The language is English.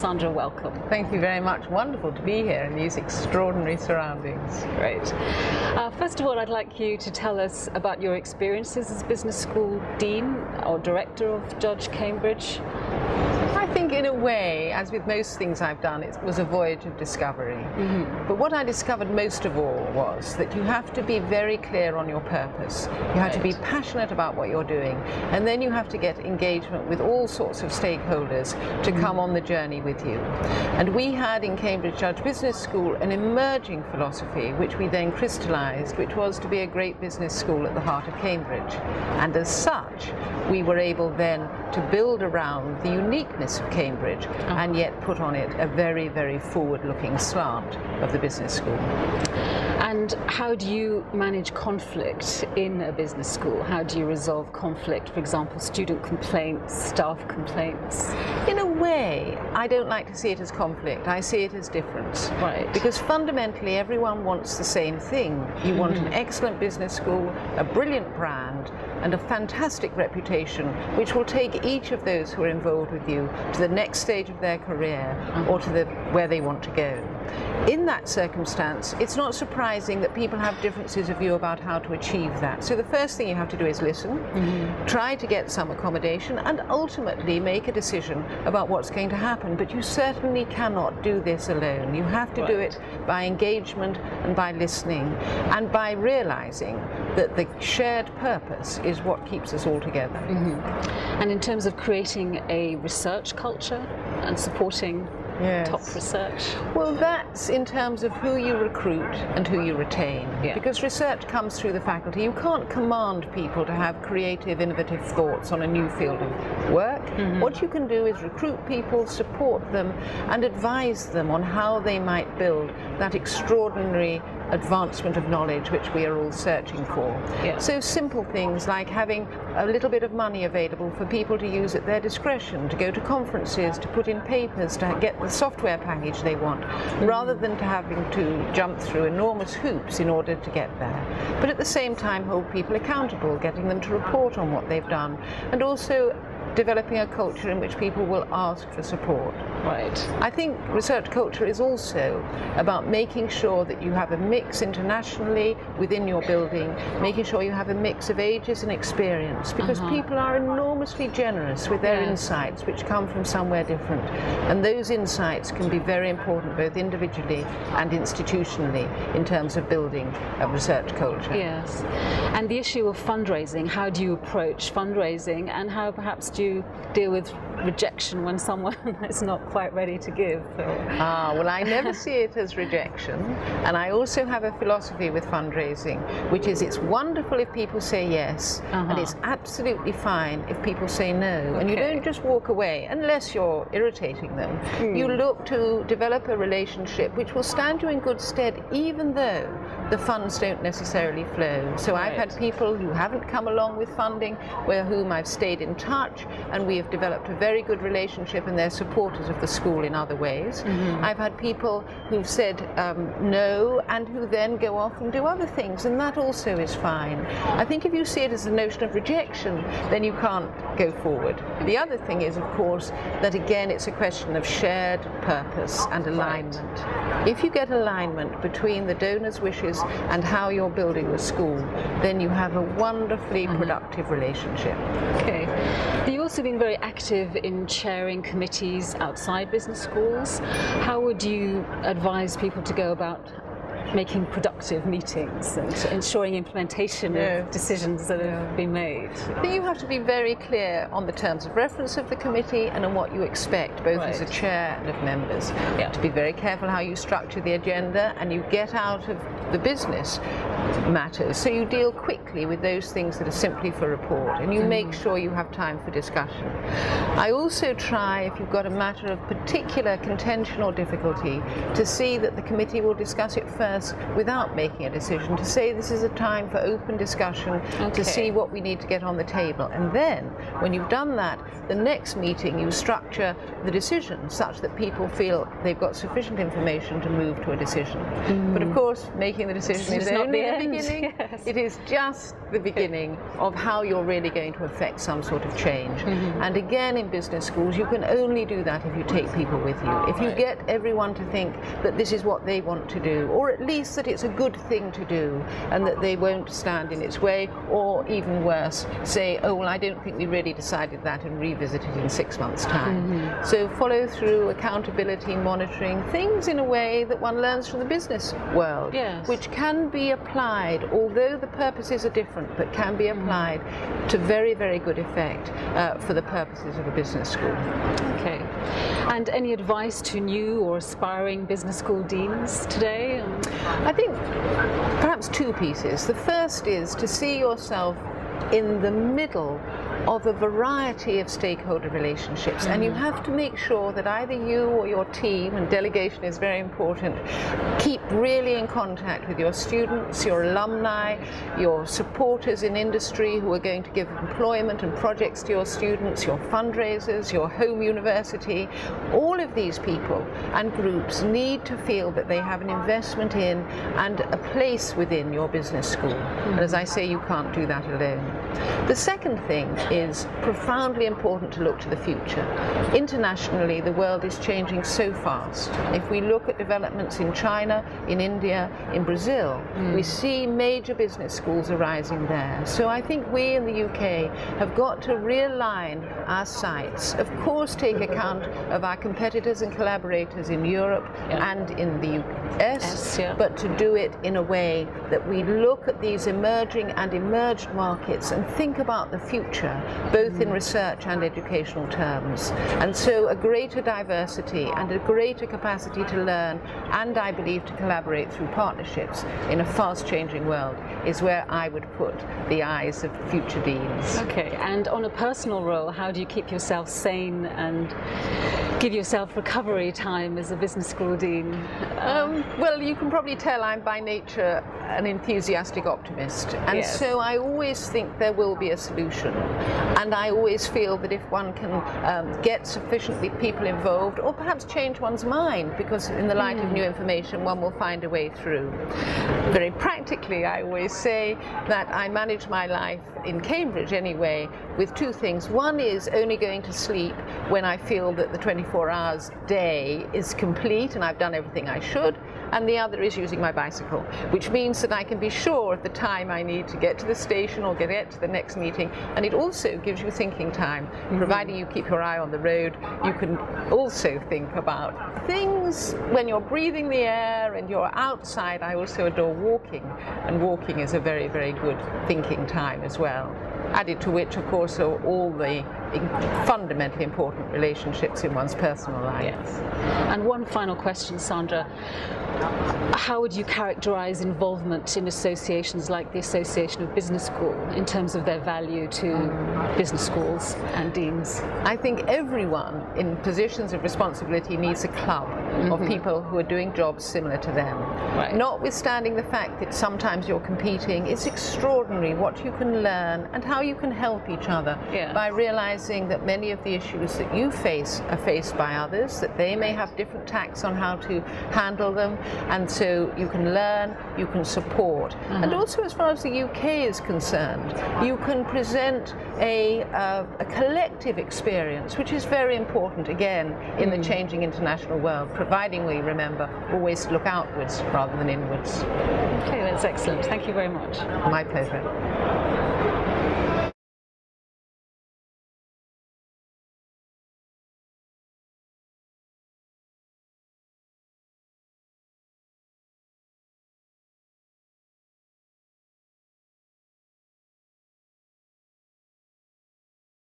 Sandra, welcome. Thank you very much. Wonderful to be here in these extraordinary surroundings. Great. First of all, I'd like you to tell us about your experiences as business school dean or director of Judge Cambridge. I think in a way, as with most things I've done, it was a voyage of discovery. But what I discovered most of all was that you have to be very clear on your purpose. You have to be passionate about what you're doing, and then you have to get engagement with all sorts of stakeholders to come on the journey with you. And we had in Cambridge Judge Business School an emerging philosophy which we then crystallised, which was to be a great business school at the heart of Cambridge. And as such, we were able then to build around the uniqueness of Cambridge and yet put on it a very, very forward-looking slant of the business school. And how do you manage conflict in a business school? How do you resolve conflict, for example, student complaints, staff complaints? In a way, I don't like to see it as conflict. I see it as difference. Right. Because fundamentally, everyone wants the same thing. You want an excellent business school, a brilliant brand, and a fantastic reputation, which will take each of those who are involved with you to the next stage of their career or to where they want to go. In that circumstance, it's not surprising that people have differences of view about how to achieve that. So the first thing you have to do is listen, try to get some accommodation, and ultimately make a decision about what's going to happen. But you certainly cannot do this alone. You have to do it by engagement and by listening and by realizing that the shared purpose is what keeps us all together. And in terms of creating a research culture and supporting top research? Well, that's in terms of who you recruit and who you retain. Because research comes through the faculty. You can't command people to have creative, innovative thoughts on a new field of work. What you can do is recruit people, support them, and advise them on how they might build that extraordinary advancement of knowledge which we are all searching for. So simple things like having a little bit of money available for people to use at their discretion, to go to conferences, to put in papers, to get the software package they want, rather than to having to jump through enormous hoops in order to get there. But at the same time hold people accountable, getting them to report on what they've done, and also developing a culture in which people will ask for support. Right. I think research culture is also about making sure that you have a mix internationally within your building, making sure you have a mix of ages and experience, because people are enormously generous with their insights, which come from somewhere different. And those insights can be very important both individually and institutionally in terms of building a research culture. Yes. And the issue of fundraising, how do you approach fundraising, and how perhaps do you deal with rejection when someone is not quite ready to give? Well, I never see it as rejection, and I also have a philosophy with fundraising, which is it's wonderful if people say yes, and it's absolutely fine if people say no. And you don't just walk away unless you're irritating them. You look to develop a relationship which will stand you in good stead even though the funds don't necessarily flow. So I've had people who haven't come along with funding, with whom I've stayed in touch, and we have developed a very good relationship, and they're supporters of the school in other ways. I've had people who've said no, and who then go off and do other things, and that also is fine. I think if you see it as a notion of rejection, then you can't go forward. The other thing is, of course, that again it's a question of shared purpose and alignment. If you get alignment between the donor's wishes and how you're building the school, then you have a wonderfully productive relationship. Okay. You've also been very active in chairing committees outside business schools. How would you advise people to go about making productive meetings and ensuring implementation of decisions that have been made? I think you have to be very clear on the terms of reference of the committee and on what you expect, both as a chair and of members. To be very careful how you structure the agenda, and you get out of the business matters. So you deal quickly with those things that are simply for report, and you make sure you have time for discussion. I also try, if you've got a matter of particular contention or difficulty, to see that the committee will discuss it first first without making a decision, to say this is a time for open discussion, to see what we need to get on the table. And then, when you've done that, the next meeting you structure the decision such that people feel they've got sufficient information to move to a decision. But of course, making the decision is only the beginning. Yes. It is just the beginning of how you're really going to affect some sort of change. And again, in business schools, you can only do that if you take people with you. If you get everyone to think that this is what they want to do, or at least that it's a good thing to do, and that they won't stand in its way, or even worse, say, oh, well, I don't think we really decided that, and revisit it in 6 months' time. So follow through, accountability, monitoring, things in a way that one learns from the business world, which can be applied, although the purposes are different, but can be applied to very, very good effect for the purposes of a business school. Okay. And any advice to new or aspiring business school deans today? I think perhaps two pieces. The first is to see yourself in the middle of a variety of stakeholder relationships, and you have to make sure that either you or your team, and delegation is very important, keep really in contact with your students, your alumni, your supporters in industry who are going to give employment and projects to your students, your fundraisers, your home university. All of these people and groups need to feel that they have an investment in and a place within your business school. And as I say, you can't do that alone. The second thing is profoundly important to look to the future. Internationally, the world is changing so fast. If we look at developments in China, in India, in Brazil, we see major business schools arising there. So I think we in the UK have got to realign our sights. Of course, take account of our competitors and collaborators in Europe and in the US, but to do it in a way that we look at these emerging and emerged markets and think about the future, both in research and educational terms. And so a greater diversity and a greater capacity to learn, and I believe to collaborate through partnerships in a fast-changing world, is where I would put the eyes of future deans. Okay, and on a personal role, how do you keep yourself sane and give yourself recovery time as a business school dean? Well, you can probably tell I'm by nature an enthusiastic optimist, and so I always think there will be a solution, and I always feel that if one can get sufficiently people involved, or perhaps change one's mind, because in the light of new information one will find a way through. Very practically, I always say that I manage my life, in Cambridge anyway, with two things. One is only going to sleep when I feel that the 24 hours day is complete and I've done everything I should, and the other is using my bicycle, which means that I can be sure of the time I need to get to the station or get to the next meeting, and it also gives you thinking time. Providing you keep your eye on the road, you can also think about things when you're breathing the air and you're outside. I also adore walking, and walking is a very, very good thinking time as well. Added to which, of course, are all the fundamentally important relationships in one's personal life. Yes. And one final question, Sandra. How would you characterize involvement in associations like the Association of Business School in terms of their value to business schools and deans? I think everyone in positions of responsibility needs a club of people who are doing jobs similar to them. Notwithstanding the fact that sometimes you're competing, it's extraordinary what you can learn and how you can help each other by realizing that many of the issues that you face are faced by others, that they may have different tacks on how to handle them, and so you can learn, you can support. And also, as far as the UK is concerned, you can present a collective experience, which is very important, again, in the changing international world, providing we remember always to look outwards rather than inwards. Okay, that's excellent. Thank you very much. My pleasure.